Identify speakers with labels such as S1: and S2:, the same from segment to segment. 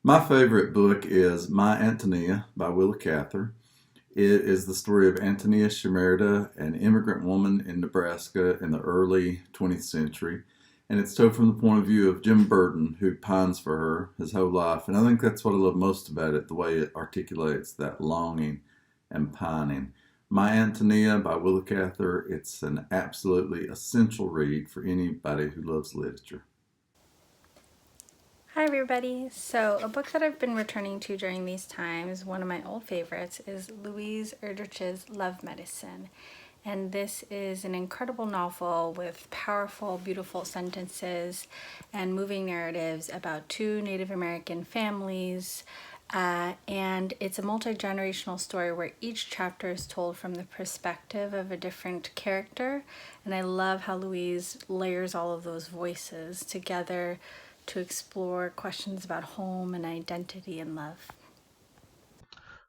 S1: My favorite book is My Antonia by Willa Cather. It is the story of Antonia Shimerda, an immigrant woman in Nebraska in the early 20th century. And it's told from the point of view of Jim Burton, who pines for her his whole life. And I think that's what I love most about it, the way it articulates that longing and pining. My Antonia by Willa Cather, it's an absolutely essential read for anybody who loves literature.
S2: Hi everybody! So a book that I've been returning to during these times, one of my old favorites, is Louise Erdrich's Love Medicine. And this is an incredible novel with powerful, beautiful sentences and moving narratives about two Native American families. And it's a multi-generational story where each chapter is told from the perspective of a different character. And I love how Louise layers all of those voices together to explore questions about home and identity and love.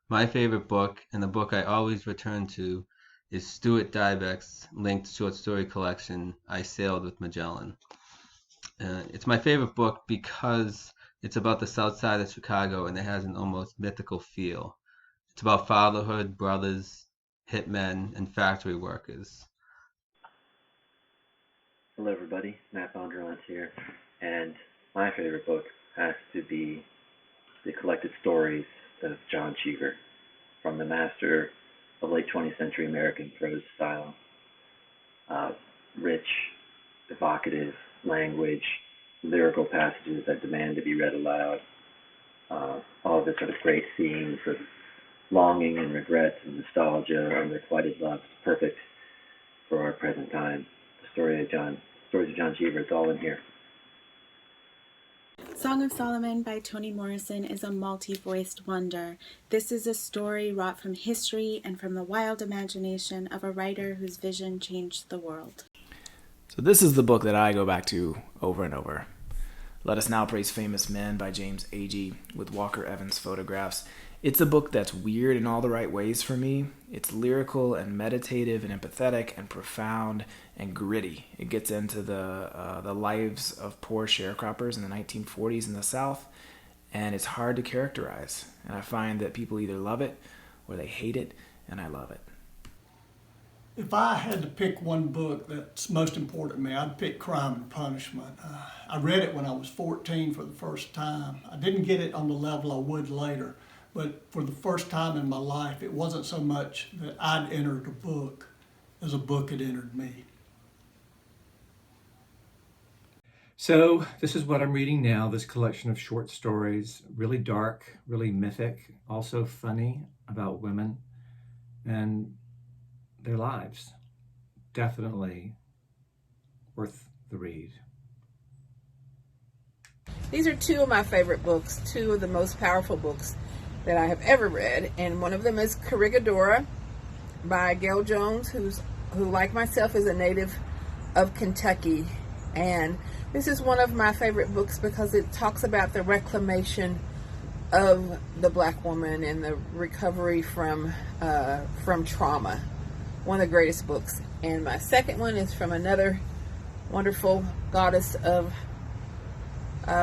S3: My favorite book, and the book I always return to, is Stuart Dybek's linked short story collection, I Sailed with Magellan. It's my favorite book because it's about the south side of Chicago and it has an almost mythical feel. It's about fatherhood, brothers, hitmen, and factory workers.
S4: Hello everybody, Matt Bondurant here, and my favorite book has to be the collected stories of John Cheever, from the master of late 20th century American prose style. Rich, evocative language, lyrical passages that demand to be read aloud, all of the sort of great themes of longing and regret and nostalgia, unrequited love. It's perfect for our present time. The stories of John Cheever, it's all in here.
S5: Song of Solomon by Toni Morrison is a multi-voiced wonder. This is a story wrought from history and from the wild imagination of a writer whose vision changed the world.
S6: So this is the book that I go back to over and over. Let Us Now Praise Famous Men by James Agee with Walker Evans photographs. It's a book that's weird in all the right ways for me. It's lyrical and meditative and empathetic and profound and gritty. It gets into the lives of poor sharecroppers in the 1940s in the South, and it's hard to characterize. And I find that people either love it or they hate it, and I love it.
S7: If I had to pick one book that's most important to me, I'd pick Crime and Punishment. I read it when I was 14 for the first time. I didn't get it on the level I would later. But for the first time in my life, it wasn't so much that I'd entered a book as a book had entered me.
S8: So this is what I'm reading now, this collection of short stories, really dark, really mythic, also funny, about women and their lives. Definitely worth the read.
S9: These are two of my favorite books, two of the most powerful books that I have ever read, and one of them is Corregidora by Gail Jones, who like myself is a native of Kentucky. And this is one of my favorite books because it talks about the reclamation of the black woman and the recovery from trauma. One of the greatest books. And my second one is from another wonderful goddess of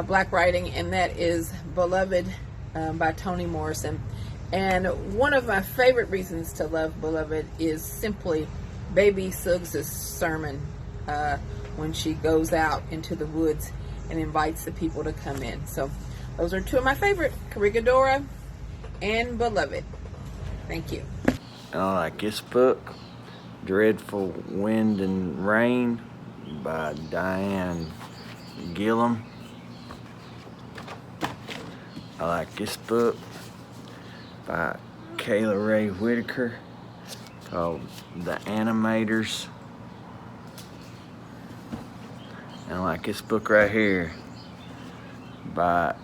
S9: black writing, and that is Beloved by Toni Morrison. And one of my favorite reasons to love Beloved is simply Baby Suggs' sermon when she goes out into the woods and invites the people to come in. So those are two of my favorite, Corregidora and Beloved. Thank you.
S10: I like this book, Dreadful Wind and Rain by Diane Gillam. I like this book by Kayla Ray Whitaker called The Animators. And I like this book right here by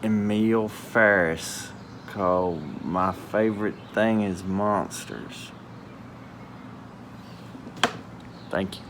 S10: Emile Ferris called My Favorite Thing is Monsters. Thank you.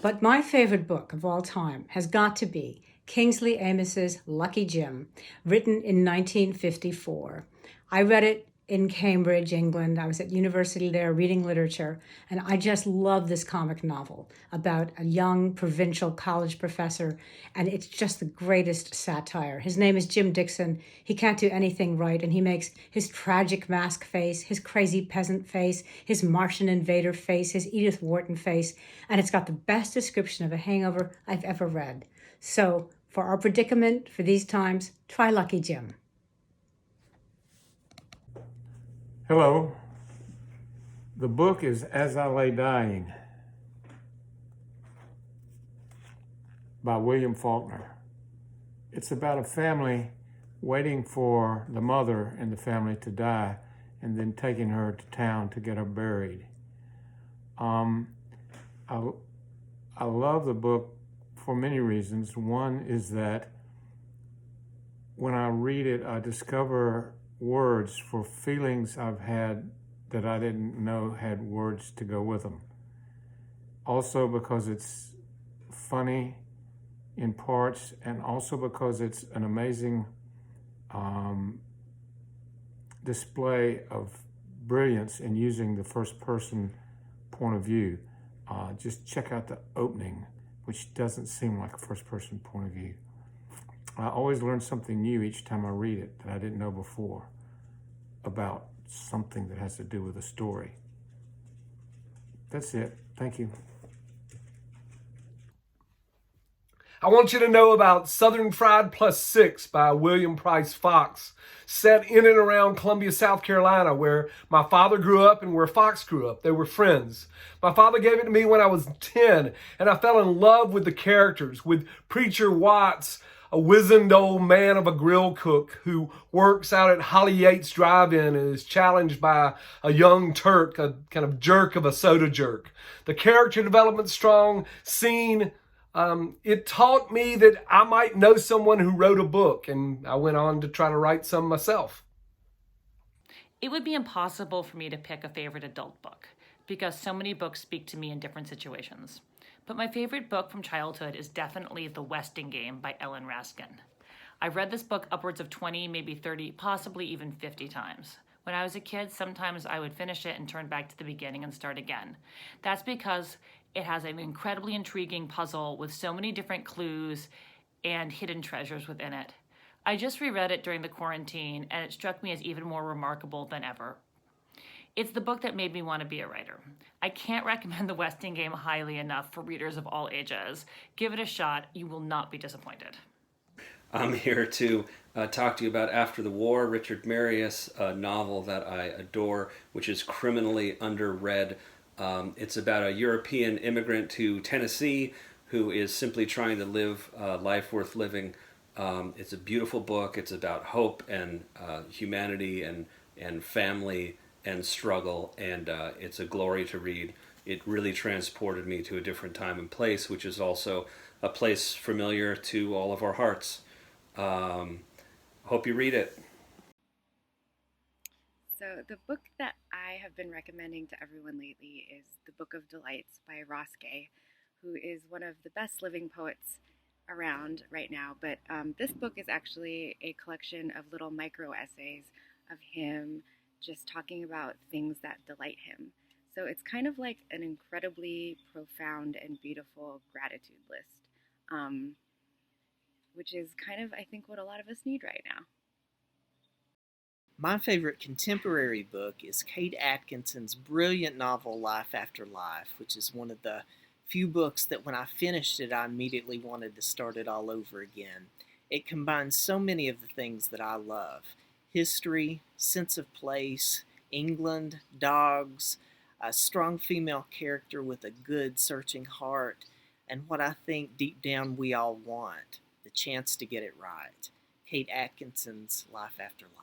S11: But my favorite book of all time has got to be Kingsley Amos's Lucky Jim, written in 1954. I read it in Cambridge, England. I was at university there reading literature, and I just love this comic novel about a young provincial college professor, and it's just the greatest satire. His name is Jim Dixon. He can't do anything right, and he makes his tragic mask face, his crazy peasant face, his Martian invader face, his Edith Wharton face, and it's got the best description of a hangover I've ever read. So, for our predicament, for these times, try Lucky Jim.
S12: Hello. The book is As I Lay Dying by William Faulkner. It's about a family waiting for the mother in the family to die and then taking her to town to get her buried. I love the book for many reasons. One is that when I read it, I discover words for feelings I've had that I didn't know had words to go with them. Also because it's funny in parts, and also because it's an amazing display of brilliance in using the first person point of view. Just check out the opening, which doesn't seem like a first person point of view. I always learn something new each time I read it that I didn't know before about something that has to do with a story. That's it. Thank you.
S13: I want you to know about Southern Fried Plus 6 by William Price Fox, set in and around Columbia, South Carolina, where my father grew up and where Fox grew up. They were friends. My father gave it to me when I was 10, and I fell in love with the characters, with Preacher Watts, a wizened old man of a grill cook who works out at Holly Yates Drive-In and is challenged by a young Turk, a kind of jerk of a soda jerk. The character development strong, scene. It taught me that I might know someone who wrote a book, and I went on to try to write some myself.
S14: It would be impossible for me to pick a favorite adult book because so many books speak to me in different situations. But my favorite book from childhood is definitely The Westing Game by Ellen Raskin. I've read this book upwards of 20, maybe 30, possibly even 50 times. When I was a kid, sometimes I would finish it and turn back to the beginning and start again. That's because it has an incredibly intriguing puzzle with so many different clues and hidden treasures within it. I just reread it during the quarantine, and it struck me as even more remarkable than ever. It's the book that made me want to be a writer. I can't recommend The Westing Game highly enough for readers of all ages. Give it a shot. You will not be disappointed.
S15: I'm here to talk to you about After the War, Richard Marius, a novel that I adore, which is criminally underread. It's about a European immigrant to Tennessee who is simply trying to live a life worth living. It's a beautiful book. It's about hope and humanity and family and struggle, and it's a glory to read. It really transported me to a different time and place, which is also a place familiar to all of our hearts. Hope you read it.
S16: So the book that I have been recommending to everyone lately is The Book of Delights by Ross Gay, who is one of the best living poets around right now. But this book is actually a collection of little micro essays of him just talking about things that delight him. So it's kind of like an incredibly profound and beautiful gratitude list, which is kind of, I think, what a lot of us need right now.
S17: My favorite contemporary book is Kate Atkinson's brilliant novel Life After Life, which is one of the few books that when I finished it, I immediately wanted to start it all over again. It combines so many of the things that I love: history, sense of place, England, dogs, a strong female character with a good, searching heart, and what I think deep down we all want, the chance to get it right. Kate Atkinson's Life After Life.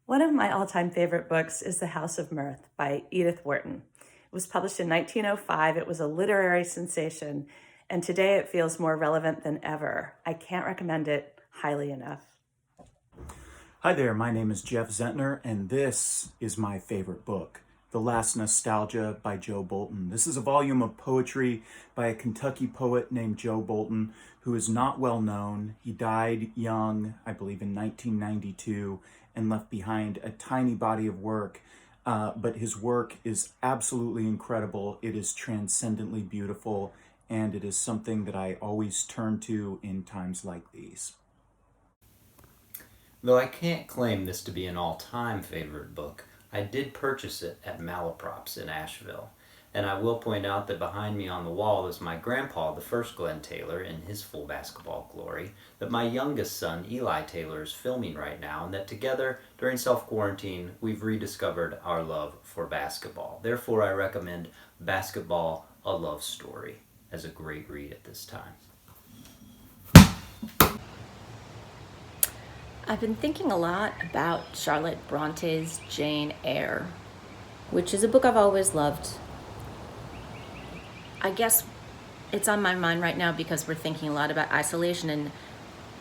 S18: One of my all-time favorite books is The House of Mirth by Edith Wharton. It was published in 1905. It was a literary sensation, and today it feels more relevant than ever. I can't recommend it highly enough.
S19: Hi there, my name is Jeff Zentner, and this is my favorite book, The Last Nostalgia by Joe Bolton. This is a volume of poetry by a Kentucky poet named Joe Bolton, who is not well known. He died young, I believe in 1992, and left behind a tiny body of work. But his work is absolutely incredible. It is transcendently beautiful, and it is something that I always turn to in times like these.
S20: Though I can't claim this to be an all-time favorite book, I did purchase it at Malaprops in Asheville. And I will point out that behind me on the wall is my grandpa, the first Glenn Taylor, in his full basketball glory, that my youngest son, Eli Taylor, is filming right now, and that together, during self-quarantine, we've rediscovered our love for basketball. Therefore, I recommend Basketball: A Love Story as a great read at this time.
S21: I've been thinking a lot about Charlotte Bronte's Jane Eyre, which is a book I've always loved. I guess it's on my mind right now because we're thinking a lot about isolation, and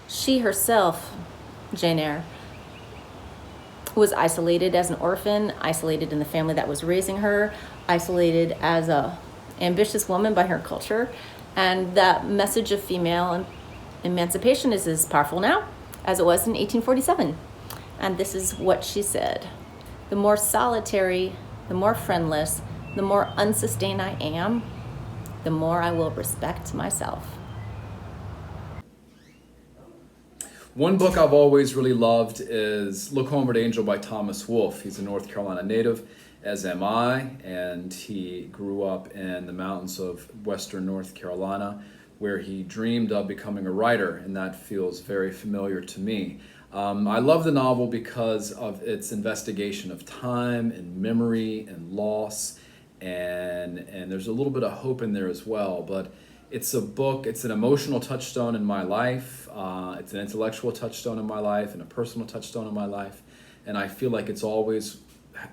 S21: she herself, Jane Eyre, was isolated as an orphan, isolated in the family that was raising her, isolated as a ambitious woman by her culture, and that message of female emancipation is as powerful now as it was in 1847. And this is what she said: "The more solitary, the more friendless, the more unsustained I am, the more I will respect myself."
S22: One book I've always really loved is Look Homeward Angel by Thomas Wolfe. He's a North Carolina native, as am I, and he grew up in the mountains of western North Carolina, where he dreamed of becoming a writer, and that feels very familiar to me. I love the novel because of its investigation of time and memory and loss, and there's a little bit of hope in there as well. But it's a book, it's an emotional touchstone in my life, it's an intellectual touchstone in my life, and a personal touchstone in my life, and I feel like it's always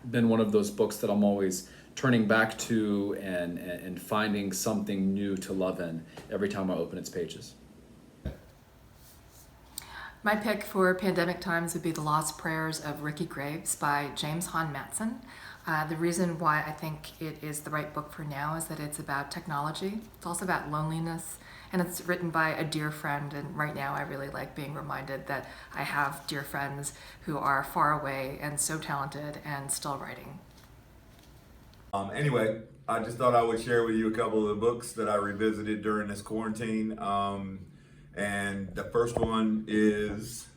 S22: been one of those books that I'm always turning back to and finding something new to love in every time I open its pages.
S23: My pick for pandemic times would be The Lost Prayers of Ricky Graves by James Hahn Matson. The reason why I think it is the right book for now is that it's about technology. It's also about loneliness, and it's written by a dear friend, and right now I really like being reminded that I have dear friends who are far away and so talented and still writing.
S24: Anyway, I just thought I would share with you a couple of the books that I revisited during this quarantine. And the first one is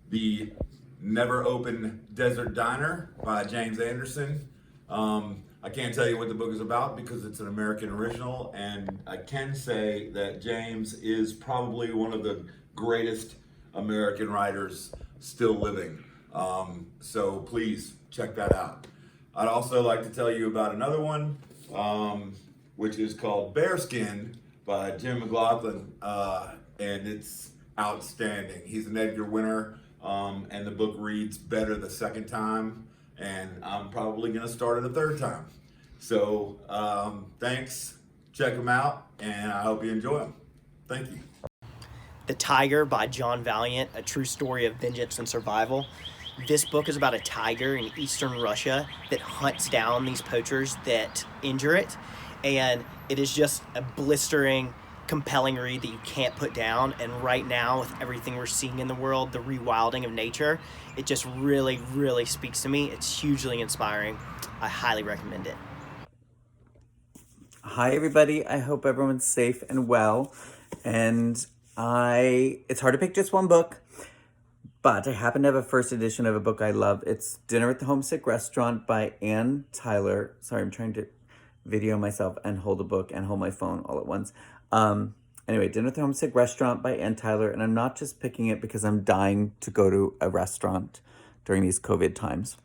S24: The Never Open Desert Diner by James Anderson. I can't tell you what the book is about because it's an American original, and I can say that James is probably one of the greatest American writers still living. So please check that out. I'd also like to tell you about another one, which is called Bearskin by Jim McLaughlin, and it's outstanding. He's an Edgar winner, and the book reads better the second time, and I'm probably gonna start it a third time. So thanks, check them out, and I hope you enjoy them. Thank you.
S25: The Tiger by John Valiant, a true story of vengeance and survival. This book is about a tiger in eastern Russia that hunts down these poachers that injure it, and it is just a blistering, compelling read that you can't put down. And right now, with everything we're seeing in the world, the rewilding of nature, it just really, really speaks to me. It's hugely inspiring. I highly recommend it.
S10: Hi everybody, I hope everyone's safe and well, and it's hard to pick just one book, but I happen to have a first edition of a book I love. It's Dinner at the Homesick Restaurant by Ann Tyler. Sorry, I'm trying to video myself and hold a book and hold my phone all at once. Anyway, Dinner at the Homesick Restaurant by Ann Tyler, and I'm not just picking it because I'm dying to go to a restaurant during these COVID times.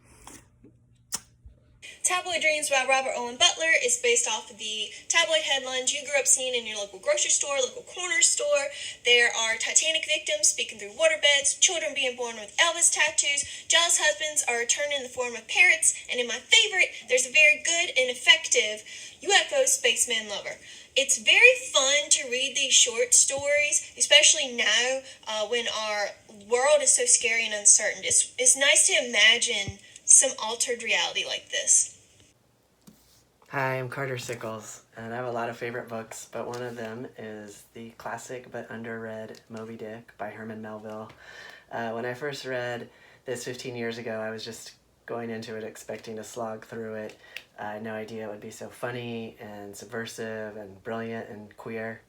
S26: Tabloid Dreams by Robert Owen Butler is based off of the tabloid headlines you grew up seeing in your local grocery store, local corner store. There are Titanic victims speaking through waterbeds, children being born with Elvis tattoos, jealous husbands are returned in the form of parrots, and in my favorite, there's a very good and effective UFO spaceman lover. It's very fun to read these short stories, especially now when our world is so scary and uncertain. It's nice to imagine some altered reality like this.
S1: Hi, I'm Carter Sickles, and I have a lot of favorite books, but one of them is the classic but underread Moby Dick by Herman Melville. When I first read this 15 years ago, I was just going into it expecting to slog through it. I had no idea it would be so funny and subversive and brilliant and queer.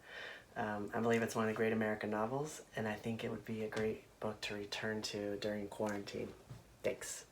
S1: I believe it's one of the great American novels, and I think it would be a great book to return to during quarantine. Thanks.